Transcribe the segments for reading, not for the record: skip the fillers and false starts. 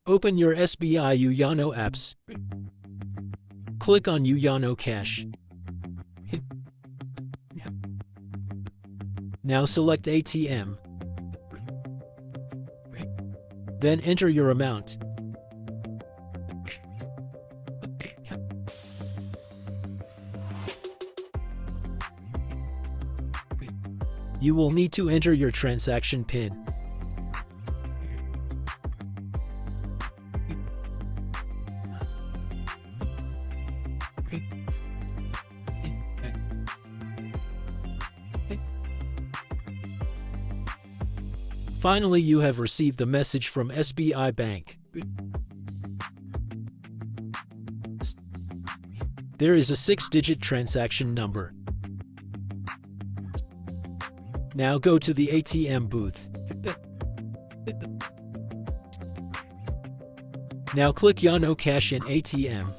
Open your SBI YONO apps. Click on YONO Cash. Now select ATM. Then enter your amount. You will need to enter your transaction PIN. Finally, you have received the message from SBI Bank. There is a 6-digit transaction number. Now go to the ATM booth. Now click YONO Cash in ATM.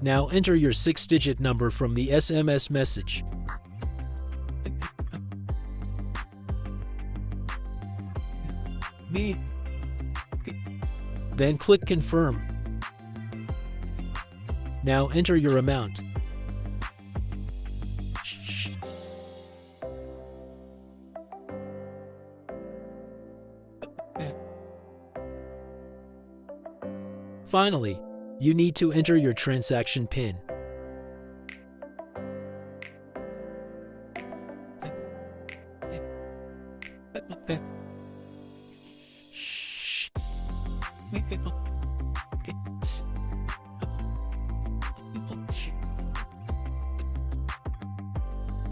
Now enter your 6-digit number from the SMS message. Then click Confirm. Now enter your amount. Finally, you need to enter your transaction PIN.